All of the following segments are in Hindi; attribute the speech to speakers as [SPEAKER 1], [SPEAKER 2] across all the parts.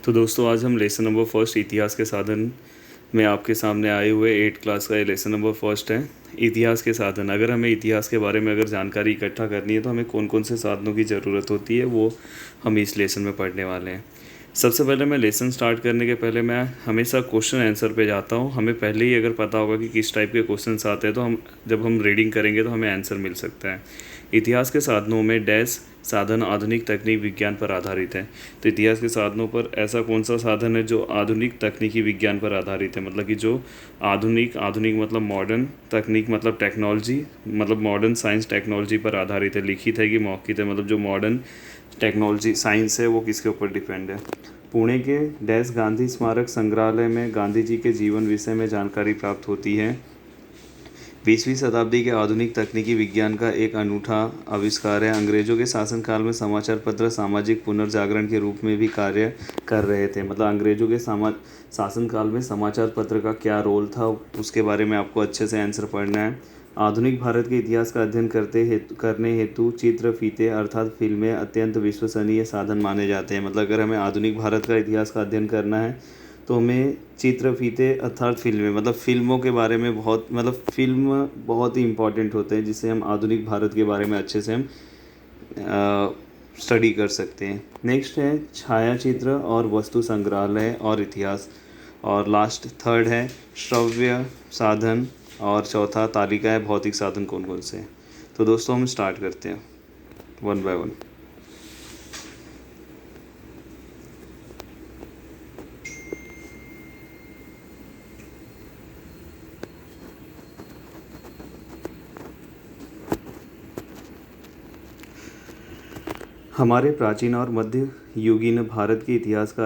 [SPEAKER 1] तो दोस्तों आज हम लेसन नंबर फर्स्ट इतिहास के साधन में आपके सामने आए हुए 8 क्लास का ये लेसन नंबर फर्स्ट है। इतिहास के साधन, अगर हमें इतिहास के बारे में अगर जानकारी इकट्ठा करनी है तो हमें कौन कौन से साधनों की ज़रूरत होती है वो हम इस लेसन में पढ़ने वाले हैं। सबसे पहले मैं लेसन स्टार्ट करने के पहले मैं हमेशा क्वेश्चन आंसर पे जाता हूँ। हमें पहले ही अगर पता होगा कि किस टाइप के क्वेश्चंस आते हैं तो हम जब हम रीडिंग करेंगे तो हमें आंसर मिल सकता है। इतिहास के साधनों में डैश साधन आधुनिक तकनीक विज्ञान पर आधारित है। तो इतिहास के साधनों पर ऐसा कौन सा साधन है जो आधुनिक तकनीकी विज्ञान पर आधारित है, मतलब कि जो आधुनिक आधुनिक मतलब मॉडर्न, तकनीक मतलब टेक्नोलॉजी, मतलब मॉडर्न साइंस टेक्नोलॉजी पर आधारित है। लिखित है कि मौखिक है, मतलब जो मॉडर्न टेक्नोलॉजी साइंस है वो किसके ऊपर डिपेंड है। पुणे के डैश गांधी स्मारक संग्रहालय में गांधी जी के जीवन विषय में जानकारी प्राप्त होती है। 20वीं शताब्दी के आधुनिक तकनीकी विज्ञान का एक अनूठा आविष्कार है। अंग्रेजों के शासनकाल में समाचार पत्र सामाजिक पुनर्जागरण के रूप में भी कार्य कर रहे थे। मतलब अंग्रेजों के शासनकाल में समाचार पत्र का क्या रोल था उसके बारे में आपको अच्छे से आंसर पढ़ना है। आधुनिक भारत के इतिहास का अध्ययन करने हेतु चित्र फीते अर्थात फिल्में अत्यंत विश्वसनीय साधन माने जाते हैं। मतलब अगर हमें आधुनिक भारत का इतिहास का अध्ययन करना है तो हमें चित्र फीते अर्थात फिल्में, मतलब फिल्मों के बारे में फिल्म बहुत ही इम्पोर्टेंट होते हैं जिससे हम आधुनिक भारत के बारे में अच्छे से हम स्टडी कर सकते हैं। नेक्स्ट है छायाचित्र और वस्तु संग्रहालय और इतिहास, और लास्ट थर्ड है श्रव्य साधन, और चौथा तालिका है भौतिक साधन कौन कौन से हैं। तो दोस्तों हम स्टार्ट करते हैं वन बाय वन। हमने प्राचीन और मध्य युगीन भारत के इतिहास का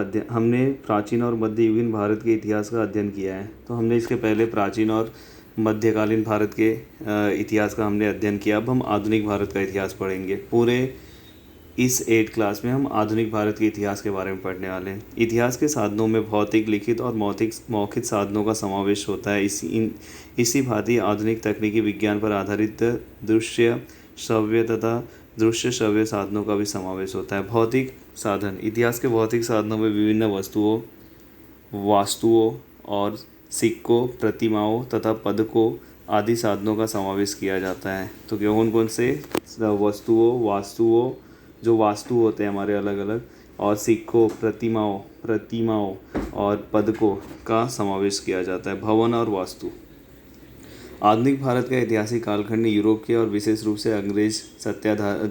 [SPEAKER 1] अध्ययन किया है। तो हमने इसके पहले प्राचीन और मध्यकालीन भारत के इतिहास का हमने अध्ययन किया। अब हम आधुनिक भारत का इतिहास पढ़ेंगे। पूरे इस 8 क्लास में हम आधुनिक भारत के इतिहास के बारे में पढ़ने वाले हैं। इतिहास के साधनों में भौतिक, लिखित और मौखिक साधनों का समावेश होता है। इसी भांति आधुनिक तकनीकी विज्ञान पर आधारित दृश्य श्रव्य तथा दृश्य श्रव्य साधनों का भी समावेश होता है। भौतिक साधन, इतिहास के भौतिक साधनों में विभिन्न वस्तुओं, वास्तुओं और सिक्कों, प्रतिमाओं तथा पदकों आदि साधनों का समावेश किया जाता है। तो कौन कौन से वास्तुओं जो वास्तु होते हैं हमारे अलग अलग, और सिक्कों, प्रतिमाओं और पदकों का समावेश किया जाता है। भवन और वास्तु। आधुनिक भारत का ऐतिहासिक कालखंड यूरोप के और विशेष रूप से अंग्रेज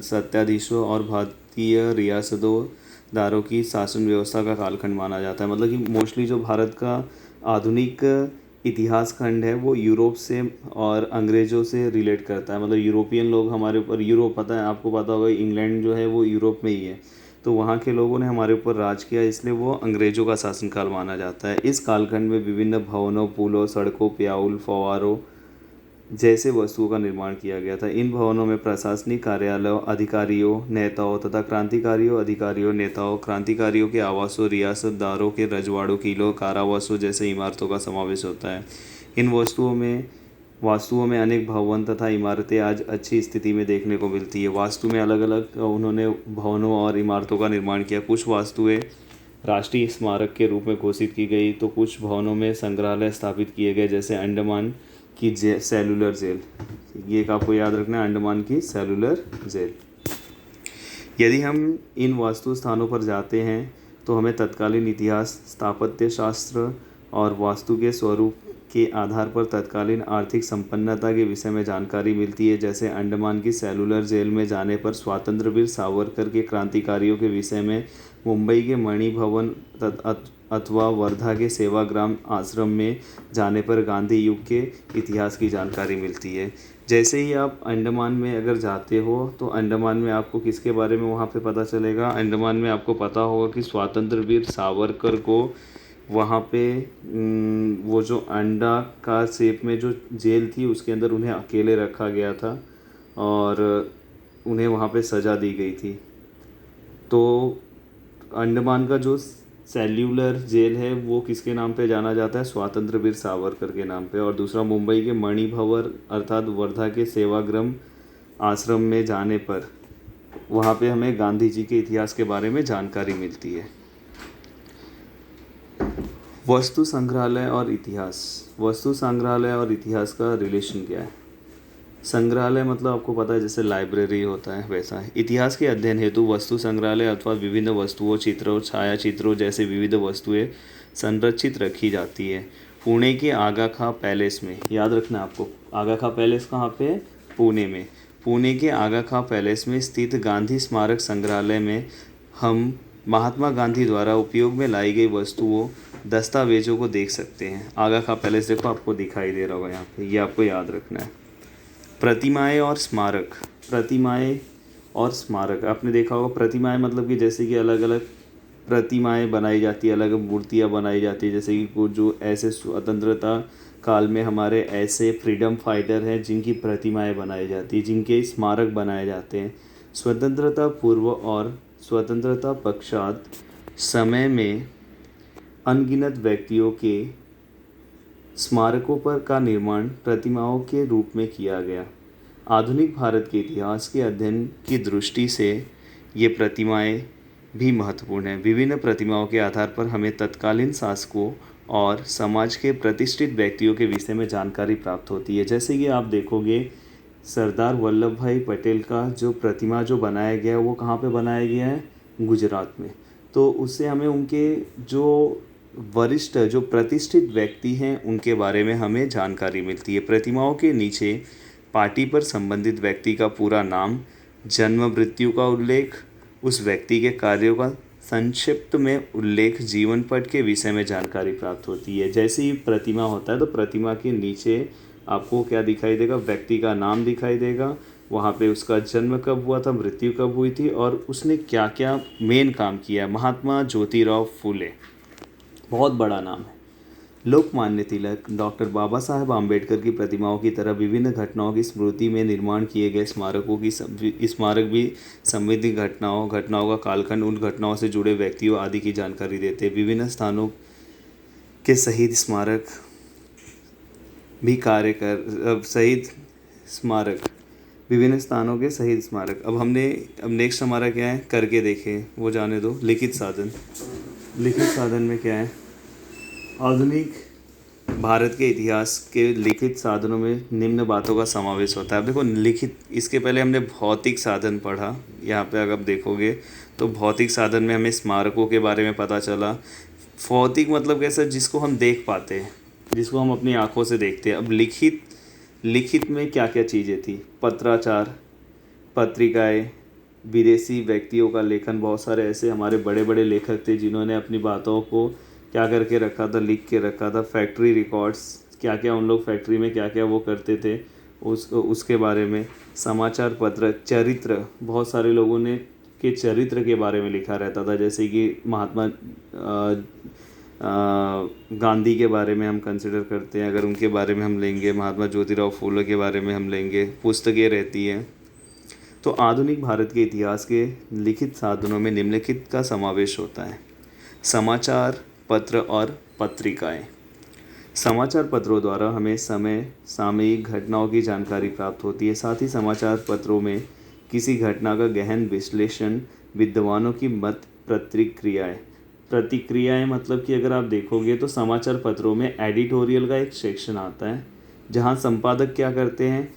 [SPEAKER 1] सत्याधीशों और भारतीय रियासतों की शासन व्यवस्था का कालखंड माना जाता है। मतलब कि मोस्टली जो भारत का आधुनिक इतिहास खंड है वो यूरोप से और अंग्रेज़ों से रिलेट करता है। मतलब यूरोपियन लोग हमारे ऊपर, यूरोप पता है आपको, पता होगा इंग्लैंड जो है वो यूरोप में ही है, तो वहाँ के लोगों ने हमारे ऊपर राज किया, इसलिए वो अंग्रेज़ों का शासनकाल माना जाता है। इस कालखंड में विभिन्न भवनों, पुलों, सड़कों, प्याउल, फव्वारों जैसे वस्तुओं का निर्माण किया गया था। इन भवनों में प्रशासनिक कार्यालयों, अधिकारियों, नेताओं तथा क्रांतिकारियों के आवासों, रियासतदारों के रजवाड़ों, किलों, कारावासों जैसे इमारतों का समावेश होता है। इन वास्तुओं में अनेक भवन तथा इमारतें आज अच्छी स्थिति में देखने को मिलती है। वास्तु में अलग अलग उन्होंने भवनों और इमारतों का निर्माण किया। कुछ वास्तुएं राष्ट्रीय स्मारक के रूप में घोषित की गई, तो कुछ भवनों में संग्रहालय स्थापित किए गए, जैसे अंडमान की सेलुलर जेल। ये एक आपको याद रखना है, अंडमान की सेलुलर जेल। यदि हम इन वास्तु स्थानों पर जाते हैं तो हमें तत्कालीन इतिहास, स्थापत्य शास्त्र और वास्तु के स्वरूप के आधार पर तत्कालीन आर्थिक संपन्नता के विषय में जानकारी मिलती है। जैसे अंडमान की सेलुलर जेल में जाने पर स्वतंत्र वीर सावरकर के क्रांतिकारियों के विषय में, मुंबई के मणि भवन अथवा वर्धा के सेवाग्राम आश्रम में जाने पर गांधी युग के इतिहास की जानकारी मिलती है। जैसे ही आप अंडमान में अगर जाते हो तो अंडमान में आपको किसके बारे में वहाँ पे पता चलेगा, अंडमान में आपको पता होगा कि स्वतंत्र वीर सावरकर को वहाँ पे वो जो अंडा का शेप में जो जेल थी उसके अंदर उन्हें अकेले रखा गया था और उन्हें वहाँ पे सज़ा दी गई थी। तो अंडमान का जो सेल्यूलर जेल है वो किसके नाम पे जाना जाता है, स्वतंत्र वीर सावरकर के नाम पे। और दूसरा, मुंबई के मणि भवन अर्थात वर्धा के सेवाग्राम आश्रम में जाने पर वहाँ पे हमें गांधी जी के इतिहास के बारे में जानकारी मिलती है। वस्तु संग्रहालय और इतिहास। वस्तु संग्रहालय और इतिहास का रिलेशन क्या है? संग्रहालय मतलब आपको पता है जैसे लाइब्रेरी होता है वैसा है। इतिहास के अध्ययन हेतु वस्तु संग्रहालय अथवा विभिन्न वस्तुओं, चित्रों, छाया चित्रों जैसे विविध वस्तुएं संरक्षित रखी जाती है। पुणे के आगा खां पैलेस में, याद रखना आपको, आगा खां पैलेस कहाँ पे है? पुणे में। पुणे के आगा खां पैलेस में स्थित गांधी स्मारक संग्रहालय में हम महात्मा गांधी द्वारा उपयोग में लाई गई वस्तुओं, दस्तावेजों को देख सकते हैं। आगा खां पैलेस देखो आपको दिखाई दे रहा होगा यहाँ पे, ये आपको याद रखना है। प्रतिमाएं और स्मारक। प्रतिमाएं और स्मारक आपने देखा होगा। प्रतिमाएं मतलब कि जैसे कि अलग अलग प्रतिमाएं बनाई जाती है, अलग अलग मूर्तियाँ बनाई जाती है, जैसे कि कुछ जो ऐसे स्वतंत्रता काल में हमारे ऐसे फ्रीडम फाइटर हैं जिनकी प्रतिमाएं बनाई जाती है, जिनके स्मारक बनाए जाते हैं। स्वतंत्रता पूर्व और स्वतंत्रता पश्चात समय में अनगिनत व्यक्तियों के स्मारकों पर का निर्माण प्रतिमाओं के रूप में किया गया। आधुनिक भारत के इतिहास के अध्ययन की दृष्टि से ये प्रतिमाएं भी महत्वपूर्ण हैं। विभिन्न प्रतिमाओं के आधार पर हमें तत्कालीन शासकों और समाज के प्रतिष्ठित व्यक्तियों के विषय में जानकारी प्राप्त होती है। जैसे कि आप देखोगे सरदार वल्लभ भाई पटेल का जो प्रतिमा जो बनाया गया है वो कहाँ पे बनाया गया है? गुजरात में। तो उससे हमें उनके जो वरिष्ठ जो प्रतिष्ठित व्यक्ति हैं उनके बारे में हमें जानकारी मिलती है। प्रतिमाओं के नीचे पार्टी पर संबंधित व्यक्ति का पूरा नाम, जन्म मृत्यु का उल्लेख, उस व्यक्ति के कार्यों का संक्षिप्त में उल्लेख, जीवन पट के विषय में जानकारी प्राप्त होती है। जैसे ही प्रतिमा होता है तो प्रतिमा के नीचे आपको क्या दिखाई देगा? व्यक्ति का नाम दिखाई देगा, वहाँ पे उसका जन्म कब हुआ था, मृत्यु कब हुई थी और उसने क्या क्या मेन काम किया है। महात्मा ज्योतिराव फूले बहुत बड़ा नाम है। लोकमान्य तिलक, डॉक्टर बाबा साहेब आम्बेडकर की प्रतिमाओं की तरह विभिन्न घटनाओं की स्मृति में निर्माण किए गए स्मारकों की स्मारक भी संबंधित घटनाओं का कालखंड, उन घटनाओं से जुड़े व्यक्तियों आदि की जानकारी देते हैं। विभिन्न स्थानों के शहीद स्मारक भी शहीद स्मारक, विभिन्न स्थानों के शहीद स्मारक। अब नेक्स्ट हमारा क्या है? करके देखें, वो जाने दो। लिखित साधन। लिखित साधन में क्या है? आधुनिक भारत के इतिहास के लिखित साधनों में निम्न बातों का समावेश होता है। अब देखो लिखित, इसके पहले हमने भौतिक साधन पढ़ा, यहाँ पे अगर आप देखोगे तो भौतिक साधन में हमें स्मारकों के बारे में पता चला। भौतिक मतलब कैसा? जिसको हम देख पाते हैं, जिसको हम अपनी आँखों से देखते हैं। अब लिखित में क्या क्या चीज़ें थी? पत्राचार, पत्रिकाएँ, विदेशी व्यक्तियों का लेखन। बहुत सारे ऐसे हमारे बड़े बड़े लेखक थे जिन्होंने अपनी बातों को क्या करके रखा था? लिख के रखा था। फैक्ट्री रिकॉर्ड्स, क्या क्या उन लोग फैक्ट्री में क्या क्या वो करते थे उसके बारे में। समाचार पत्र, चरित्र, बहुत सारे लोगों ने के चरित्र के बारे में लिखा रहता था, जैसे कि महात्मा गांधी के बारे में हम कंसिडर करते हैं, अगर उनके बारे में हम लेंगे, महात्मा ज्योतिराव फूले के बारे में हम लेंगे, पुस्तकें रहती हैं। तो आधुनिक भारत के इतिहास के लिखित साधनों में निम्नलिखित का समावेश होता है। समाचार पत्र और पत्रिकाएं। समाचार पत्रों द्वारा हमें समय सामयिक घटनाओं की जानकारी प्राप्त होती है। साथ ही समाचार पत्रों में किसी घटना का गहन विश्लेषण, विद्वानों की मत प्रतिक्रियाएं मतलब कि अगर आप देखोगे तो समाचार पत्रों में एडिटोरियल का एक सेक्शन आता है जहां संपादक क्या करते हैं?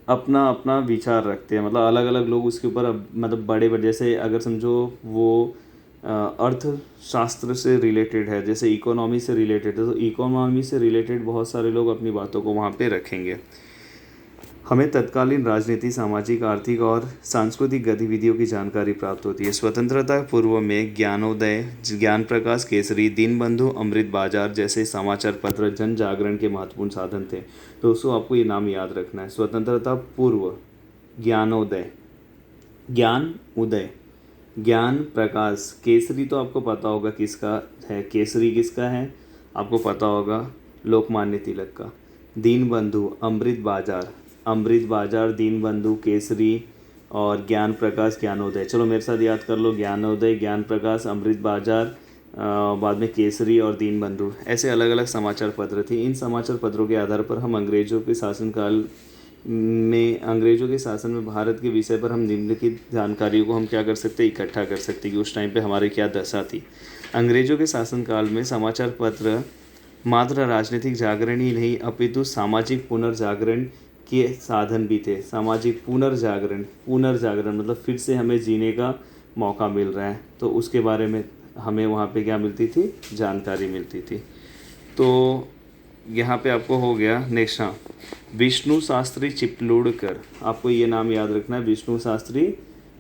[SPEAKER 1] अपना अपना विचार रखते हैं। मतलब अलग अलग लोग उसके ऊपर मतलब बड़े बड़े, जैसे अगर समझो वो अर्थशास्त्र से रिलेटेड है, जैसे इकोनॉमी से रिलेटेड है, तो इकोनॉमी से रिलेटेड बहुत सारे लोग अपनी बातों को वहाँ पे रखेंगे। हमें तत्कालीन राजनीति, सामाजिक, आर्थिक और सांस्कृतिक गतिविधियों की जानकारी प्राप्त होती है। स्वतंत्रता पूर्व में ज्ञानोदय, ज्ञान प्रकाश, केसरी, दीनबंधु, अमृत बाजार जैसे समाचार पत्र जन जागरण के महत्वपूर्ण साधन थे। दोस्तों आपको ये नाम याद रखना है। स्वतंत्रता पूर्व, ज्ञानोदय, ज्ञान उदय, ज्ञान प्रकाश। केसरी तो आपको पता होगा किसका है, केसरी किसका है आपको पता होगा, लोकमान्य तिलक का। दीनबंधु, अमृत बाजार, दीनबंधु, केसरी और ज्ञान प्रकाश, ज्ञानोदय। चलो मेरे साथ याद कर लो, ज्ञानोदय, ज्ञान प्रकाश, अमृत बाजार, बाद में केसरी और दीनबंधु, ऐसे अलग अलग समाचार पत्र थे। इन समाचार पत्रों के आधार पर हम अंग्रेज़ों के शासन में भारत के विषय पर हम निम्नलिखित जानकारियों को हम क्या कर सकते हैं? इकट्ठा कर सकते हैं कि उस टाइम पे हमारी क्या दशा थी। अंग्रेज़ों के शासनकाल में समाचार पत्र मात्र राजनीतिक जागरण ही नहीं अपितु सामाजिक पुनर्जागरण के साधन भी थे। सामाजिक पुनर्जागरण मतलब फिर से हमें जीने का मौका मिल रहा है, तो उसके बारे में हमें वहाँ पे क्या मिलती थी, जानकारी मिलती थी। तो यहाँ पे आपको हो गया। नेक्स्ट, हाँ, विष्णु शास्त्री चिपलूणकर, आपको ये नाम याद रखना है। विष्णु शास्त्री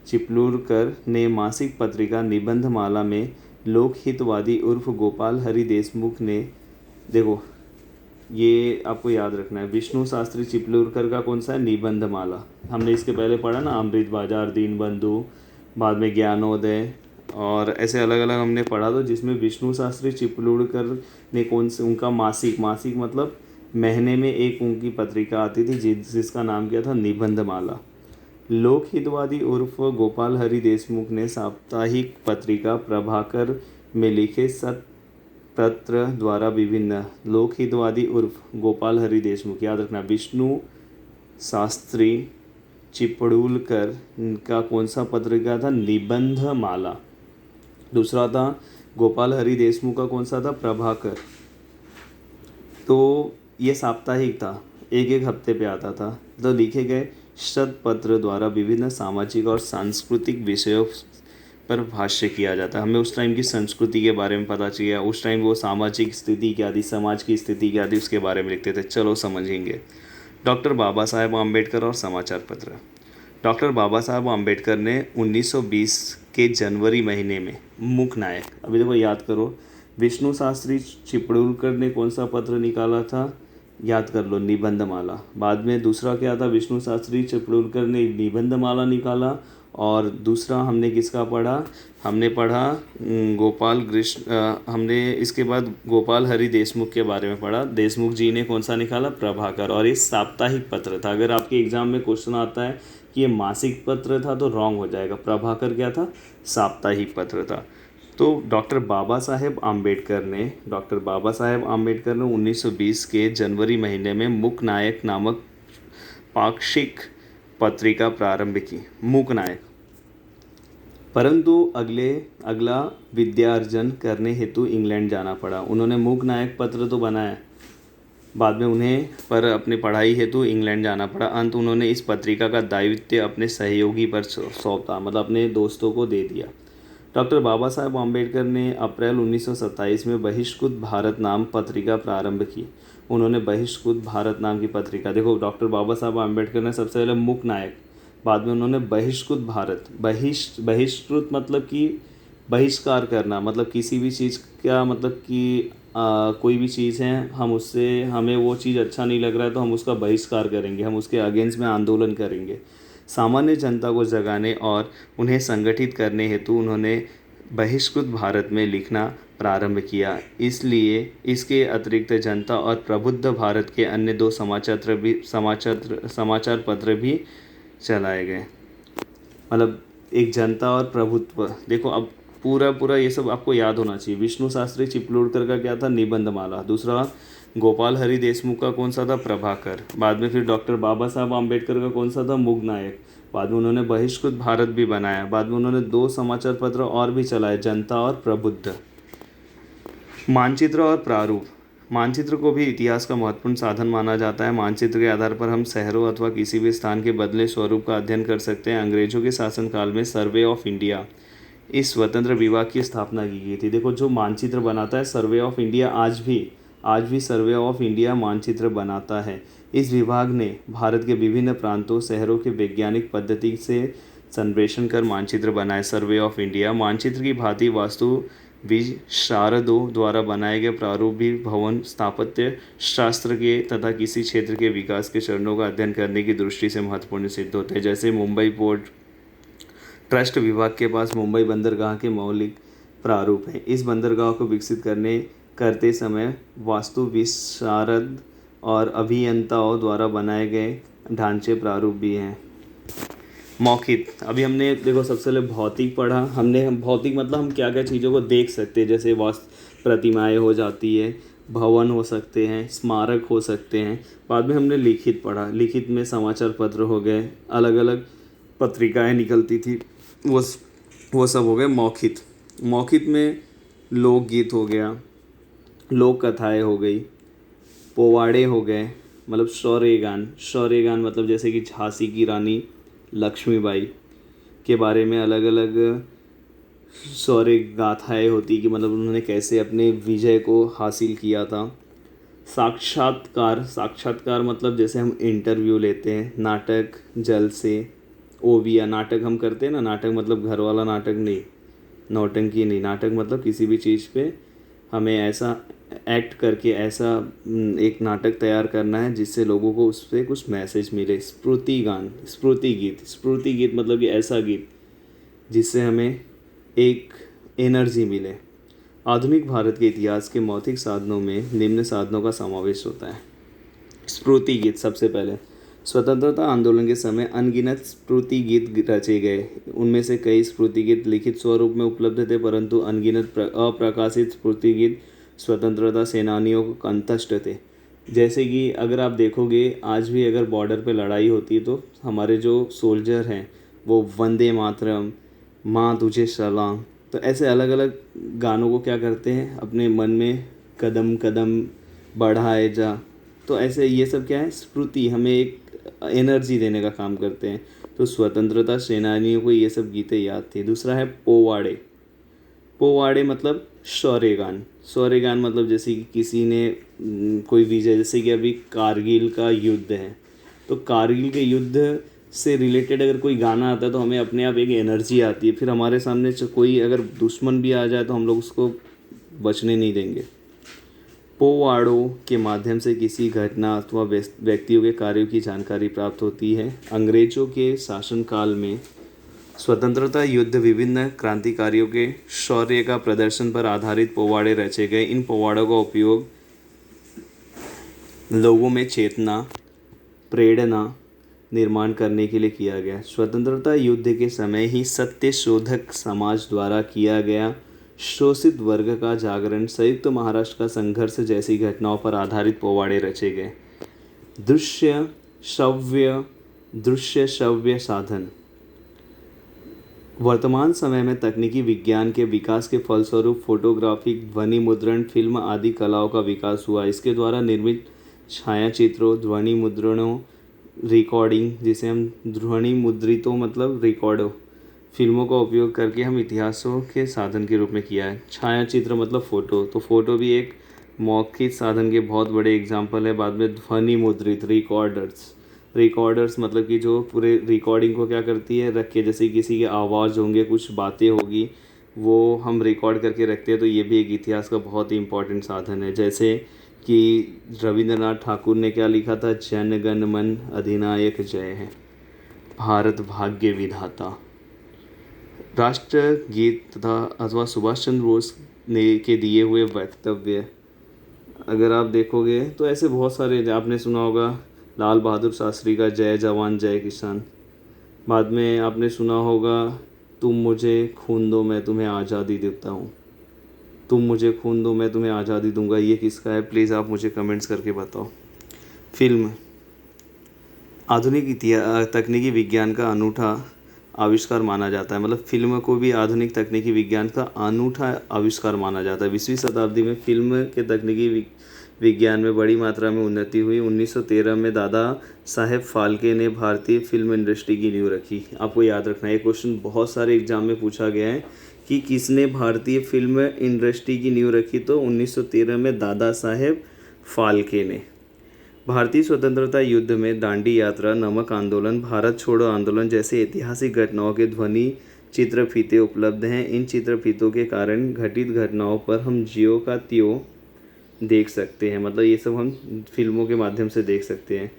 [SPEAKER 1] चिपलूणकर ने मासिक पत्रिका निबंधमाला में लोकहितवादी उर्फ गोपाल हरि देशमुख ने, देखो ये आपको याद रखना है, विष्णु शास्त्री चिपलूणकर का कौन सा है, निबंधमाला। हमने इसके पहले पढ़ा ना, अमृत बाजार, दीनबंधु, बाद में ज्ञानोदय, और ऐसे अलग अलग हमने पढ़ा। तो जिसमें विष्णु शास्त्री चिपलूणकर ने कौन से, उनका मासिक मतलब महीने में एक उनकी पत्रिका आती थी जिसका नाम क्या था, निबंधमाला। लोकहितवादी उर्फ गोपाल हरि देशमुख ने साप्ताहिक पत्रिका प्रभाकर में लिखे पत्र द्वारा विभिन्न, लोकहितवादी उर्फ गोपाल हरि देशमुख, याद रखना, विष्णु शास्त्री चिपलूणकर का कौन सा पत्रिका था, निबंधमाला। दूसरा था गोपाल हरि देशमुख का कौन सा था, प्रभाकर। तो ये साप्ताहिक था, एक एक हफ्ते पे आता था। तो लिखे गए शतपत्र द्वारा विभिन्न सामाजिक और सांस्कृतिक विषयों पर भाष्य किया जाता है। हमें उस टाइम की संस्कृति के बारे में पता चाहिए, उस टाइम वो सामाजिक स्थिति क्या थी, समाज की स्थिति क्या थी, उसके बारे में लिखते थे। चलो समझेंगे। डॉक्टर बाबा साहेब आम्बेडकर और समाचार पत्र। डॉक्टर बाबा साहब आम्बेडकर ने 1920 के जनवरी महीने में मूक नायक, अभी देखो याद करो, विष्णु शास्त्री चिपलूणकर ने कौन सा पत्र निकाला था, याद कर लो, निबंधमाला। बाद में दूसरा क्या था, विष्णु शास्त्री चिपलूणकर ने निबंधमाला निकाला। और दूसरा हमने किसका पढ़ा, हमने पढ़ा हमने इसके बाद गोपाल हरि देशमुख के बारे में पढ़ा। देशमुख जी ने कौन सा निकाला, प्रभाकर। और ये साप्ताहिक पत्र था। अगर आपके एग्जाम में क्वेश्चन आता है कि ये मासिक पत्र था तो रॉन्ग हो जाएगा। प्रभाकर क्या था, साप्ताहिक पत्र था। तो डॉक्टर बाबा साहेब आम्बेडकर ने 1920 के जनवरी महीने में मूक नायक नामक पाक्षिक पत्रिका प्रारंभ की। मूक नायक, परंतु अगला विद्यार्जन करने हेतु इंग्लैंड जाना पड़ा। उन्होंने मूक नायक पत्र तो बनाया, बाद में उन्हें पर अपनी पढ़ाई हेतु इंग्लैंड जाना पड़ा। अंत उन्होंने इस पत्रिका का दायित्व अपने सहयोगी पर सौंपा, मतलब अपने दोस्तों को दे दिया। डॉक्टर बाबा साहेब आम्बेडकर ने अप्रैल 1927 में बहिष्कृत भारत नाम पत्रिका प्रारंभ की। उन्होंने बहिष्कृत भारत नाम की पत्रिका, देखो डॉक्टर बाबा साहब आम्बेडकर ने सबसे पहले मूक नायक, बाद में उन्होंने बहिष्कृत भारत, बहिष्कृत मतलब कि बहिष्कार करना, मतलब किसी भी चीज़ का, मतलब कि कोई भी चीज़ है, हमें वो चीज़ अच्छा नहीं लग रहा है तो हम उसका बहिष्कार करेंगे, हम उसके अगेंस्ट में आंदोलन करेंगे। सामान्य जनता को जगाने और उन्हें संगठित करने हेतु उन्होंने बहिष्कृत भारत में लिखना प्रारंभ किया। इसलिए इसके अतिरिक्त जनता और प्रबुद्ध भारत के अन्य 2 समाचार पत्र भी चलाए गए। मतलब एक जनता और प्रभुत्व, देखो अब पूरा ये सब आपको याद होना चाहिए। विष्णु शास्त्री चिपलूणकर का क्या था, निबंधमाला। दूसरा गोपाल हरि देशमुख का कौन सा था, प्रभाकर। बाद में फिर डॉक्टर बाबा साहब आम्बेडकर का कौन सा था, मूक नायक। बाद में उन्होंने बहिष्कृत भारत भी बनाया। बाद में उन्होंने 2 समाचार पत्र और भी चलाए, जनता और प्रबुद्ध। मानचित्र और प्रारूप। मानचित्र को भी इतिहास का महत्वपूर्ण साधन माना जाता है। मानचित्र के आधार पर हम शहरों अथवा किसी भी स्थान के बदले स्वरूप का अध्ययन कर सकते हैं। अंग्रेजों के शासनकाल में सर्वे ऑफ इंडिया, इस स्वतंत्र विभाग की स्थापना की गई थी। देखो जो मानचित्र बनाता है सर्वे ऑफ इंडिया, आज भी सर्वे ऑफ इंडिया मानचित्र बनाता है। इस विभाग ने भारत के विभिन्न प्रांतों, शहरों के वैज्ञानिक पद्धति से सर्वेक्षण कर मानचित्र बनाए। सर्वे ऑफ इंडिया मानचित्र की भांति वास्तु विशारदों द्वारा बनाए गए प्रारूप भी भवन स्थापत्य शास्त्र के तथा किसी क्षेत्र के विकास के चरणों का अध्ययन करने की दृष्टि से महत्वपूर्ण सिद्ध होते हैं। जैसे मुंबई पोर्ट ट्रस्ट विभाग के पास मुंबई बंदरगाह के मौलिक प्रारूप हैं। इस बंदरगाह को विकसित करते समय वास्तु विशारद और अभियंताओं द्वारा बनाए गए ढांचे प्रारूप भी हैं। मौखिक, अभी हमने देखो सबसे पहले भौतिक पढ़ा। हम भौतिक मतलब हम क्या क्या चीज़ों को देख सकते हैं, जैसे वास्तु प्रतिमाएँ हो जाती है, भवन हो सकते हैं, स्मारक हो सकते हैं। बाद में हमने लिखित पढ़ा। लिखित में समाचार पत्र हो गए, अलग अलग पत्रिकाएं निकलती थी, वो सब हो गए मौखिक। मौखिक में लोकगीत हो गया, लोक कथाएँ हो गई, पोवाड़े हो गए, मतलब शौर्यगान मतलब जैसे कि झांसी की रानी लक्ष्मीबाई के बारे में अलग अलग शौर्य गाथाएँ होती कि मतलब उन्होंने कैसे अपने विजय को हासिल किया था। साक्षात्कार मतलब जैसे हम इंटरव्यू लेते हैं, नाटक जलसे, ओविया नाटक हम करते हैं ना, नाटक मतलब घर वाला नाटक नहीं, नौटंकी नहीं, नाटक मतलब किसी भी चीज़ पे हमें ऐसा एक्ट करके ऐसा एक नाटक तैयार करना है जिससे लोगों को उससे कुछ मैसेज मिले। स्फूर्ति गीत मतलब कि ऐसा गीत जिससे हमें एक एनर्जी मिले। आधुनिक भारत के इतिहास के मौखिक साधनों में निम्न साधनों का समावेश होता है। स्फूर्ति गीत सबसे पहले स्वतंत्रता आंदोलन के समय अनगिनत स्फूर्ति गीत रचे गए। उनमें से कई स्फूर्ति गीत लिखित स्वरूप में उपलब्ध थे, परंतु अनगिनत अप्रकाशित स्फूर्ति गीत स्वतंत्रता सेनानियों को कंठस्थ थे। जैसे कि अगर आप देखोगे आज भी अगर बॉर्डर पे लड़ाई होती है तो हमारे जो सोल्जर हैं वो वंदे मातरम, माँ तुझे सलाम, तो ऐसे अलग अलग गानों को क्या करते हैं अपने मन में कदम कदम बढ़ाए जा। तो ऐसे ये सब क्या है, स्फूर्ति हमें एक एनर्जी देने का काम करते हैं। तो स्वतंत्रता सेनानियों को ये सब गीतें याद थी। दूसरा है पोवाड़े। पोवाड़े मतलब शौर्यगान मतलब जैसे कि किसी ने कोई विजय, जैसे कि अभी कारगिल का युद्ध है तो कारगिल के युद्ध से रिलेटेड अगर कोई गाना आता है तो हमें अपने आप एक एनर्जी आती है, फिर हमारे सामने कोई अगर दुश्मन भी आ जाए तो हम लोग उसको बचने नहीं देंगे। पोवाड़ों के माध्यम से किसी घटना अथवा व्यक्तियों के कार्यों की जानकारी प्राप्त होती है। अंग्रेजों के शासनकाल में स्वतंत्रता युद्ध विभिन्न क्रांतिकारियों के शौर्य का प्रदर्शन पर आधारित पोवाड़े रचे गए। इन पोवाड़ों का उपयोग लोगों में चेतना, प्रेरणा निर्माण करने के लिए किया गया। स्वतंत्रता युद्ध के समय ही सत्य शोधक समाज द्वारा किया गया शोषित वर्ग का जागरण, संयुक्त महाराष्ट्र का संघर्ष जैसी घटनाओं पर आधारित पोवाड़े रचे गए। दृश्य श्रव्य साधन। वर्तमान समय में तकनीकी विज्ञान के विकास के फलस्वरूप फोटोग्राफी, ध्वनि मुद्रण, फिल्म आदि कलाओं का विकास हुआ। इसके द्वारा निर्मित छायाचित्रों, ध्वनि मुद्रणों, रिकॉर्डिंग जिसे हम ध्वनि मुद्रितों मतलब रिकॉर्डो, फिल्मों का उपयोग करके हम इतिहासों के साधन के रूप में किया है। छायाचित्र मतलब फ़ोटो, तो फ़ोटो भी एक मौखिक साधन के बहुत बड़े एग्जाम्पल है। बाद में ध्वनि मुद्रित रिकॉर्डर्स मतलब कि जो पूरे रिकॉर्डिंग को क्या करती है रख के, जैसे किसी के आवाज़ होंगे, कुछ बातें होगी, वो हम रिकॉर्ड करके रखते हैं, तो ये भी एक इतिहास का बहुत ही इम्पोर्टेंट साधन है। जैसे कि रविंद्रनाथ ठाकुर ने क्या लिखा था, जन गण मन अधिनायक जय है, भारत भाग्य विधाता। राष्ट्रगीत तथा अथवा सुभाष चंद्र बोस ने के दिए हुए वक्तव्य अगर आप देखोगे तो ऐसे बहुत सारे, आपने सुना होगा लाल बहादुर शास्त्री का जय जवान जय किसान। बाद में आपने सुना होगा तुम मुझे खून दो मैं तुम्हें आज़ादी देता हूँ, तुम मुझे खून दो मैं तुम्हें आज़ादी दूंगा। ये किसका है प्लीज़ आप मुझे कमेंट्स करके बताओ। फिल्म आधुनिक तकनीकी विज्ञान का अनूठा आविष्कार माना जाता है। मतलब फिल्म को भी आधुनिक तकनीकी विज्ञान का अनूठा आविष्कार माना जाता है। 20वीं शताब्दी में फिल्म के तकनीकी विज्ञान में बड़ी मात्रा में उन्नति हुई। 1913 में दादा साहेब फाल्के ने भारतीय फिल्म इंडस्ट्री की नींव रखी। आपको याद रखना है, ये क्वेश्चन बहुत सारे एग्जाम में पूछा गया है कि किसने भारतीय फिल्म इंडस्ट्री की नींव रखी, तो 1913 में दादा साहेब फाल्के ने। भारतीय स्वतंत्रता युद्ध में दांडी यात्रा, नमक आंदोलन, भारत छोड़ो आंदोलन जैसे ऐतिहासिक घटनाओं के ध्वनि चित्रफीते उपलब्ध हैं। इन चित्रफीतों के कारण घटित घटनाओं पर हम ज्यों का त्यों देख सकते हैं। मतलब ये सब हम फिल्मों के माध्यम से देख सकते हैं।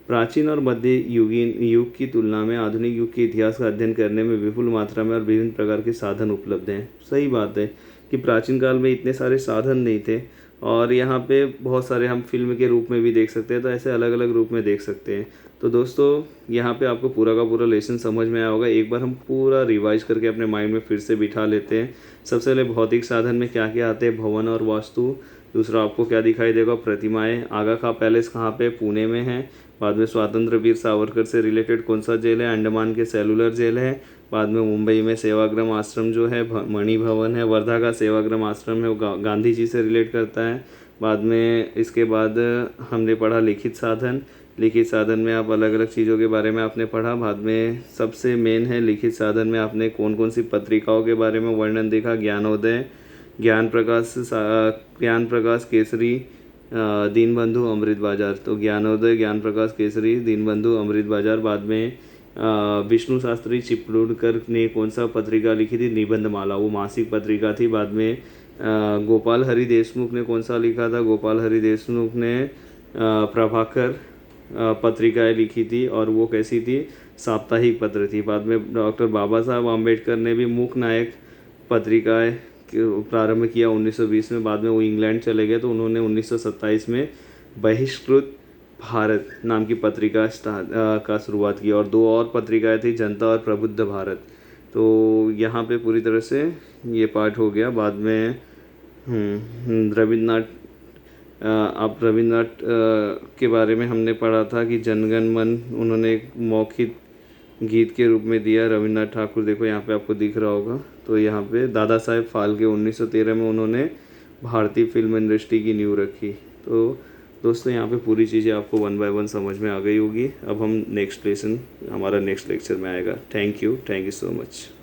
[SPEAKER 1] प्राचीन और मध्य युग की तुलना में आधुनिक युग के इतिहास का अध्ययन करने में विपुल मात्रा में और विभिन्न प्रकार के साधन उपलब्ध हैं। सही बात है कि प्राचीन काल में इतने सारे साधन नहीं थे और यहाँ पे बहुत सारे हम फिल्म के रूप में भी देख सकते हैं, तो ऐसे अलग अलग रूप में देख सकते हैं। तो दोस्तों यहाँ पे आपको पूरा का पूरा लेसन समझ में आया होगा। एक बार हम पूरा रिवाइज करके अपने माइंड में फिर से बिठा लेते हैं। सबसे पहले भौतिक साधन में क्या क्या आते हैं, भवन और वास्तु। दूसरा आपको क्या दिखाई देगा, प्रतिमाएं। आगा खां पैलेस कहाँ पे, पुणे में है। बाद में स्वतंत्र वीर सावरकर से रिलेटेड कौन सा जेल है, अंडमान के सेलुलर जेल है। बाद में मुंबई में सेवाग्राम आश्रम जो है, मणि भवन है। वर्धा का सेवाग्राम आश्रम है, वो गांधी जी से रिलेट करता है। बाद में इसके बाद हमने पढ़ा लिखित साधन। लिखित साधन में आप अलग अलग चीज़ों के बारे में आपने पढ़ा। बाद में सबसे मेन है लिखित साधन में आपने कौन कौन सी पत्रिकाओं के बारे में वर्णन देखा। ज्ञानोदय, ज्ञान प्रकाश केसरी, दीनबंधु, अमृत बाजार। तो ज्ञानोदय, ज्ञान प्रकाश केसरी, दीनबंधु, अमृत बाजार। बाद में विष्णु शास्त्री चिपलूणकर ने कौन सा पत्रिका लिखी थी, निबंधमाला, वो मासिक पत्रिका थी। बाद में गोपाल हरि देशमुख ने कौन सा लिखा था, गोपाल हरि देशमुख ने प्रभाकर पत्रिकाएं लिखी थी और वो कैसी थी, साप्ताहिक पत्र थी। बाद में डॉक्टर बाबा साहब आम्बेडकर ने भी मूक नायक पत्रिकाएं प्रारंभ किया 1920 में। बाद में वो इंग्लैंड चले गए तो उन्होंने 1927 में बहिष्कृत भारत नाम की पत्रिका का शुरुआत की और 2 और पत्रिकाएं थी, जनता और प्रबुद्ध भारत। तो यहाँ पे पूरी तरह से ये पार्ट हो गया। बाद में रविन्द्रनाथ, आप रविन्द्रनाथ के बारे में हमने पढ़ा था कि जनगण मन उन्होंने एक मौखिक गीत के रूप में दिया। रविन्द्रनाथ ठाकुर देखो यहाँ पे आपको दिख रहा होगा। तो यहाँ पे दादा साहेब फाल्के 1913 में उन्होंने भारतीय फिल्म इंडस्ट्री की नींव रखी। तो दोस्तों यहाँ पे पूरी चीज़ें आपको 1 बाय 1 समझ में आ गई होगी। अब हम नेक्स्ट लेसन, हमारा नेक्स्ट लेक्चर में आएगा। Thank you so much.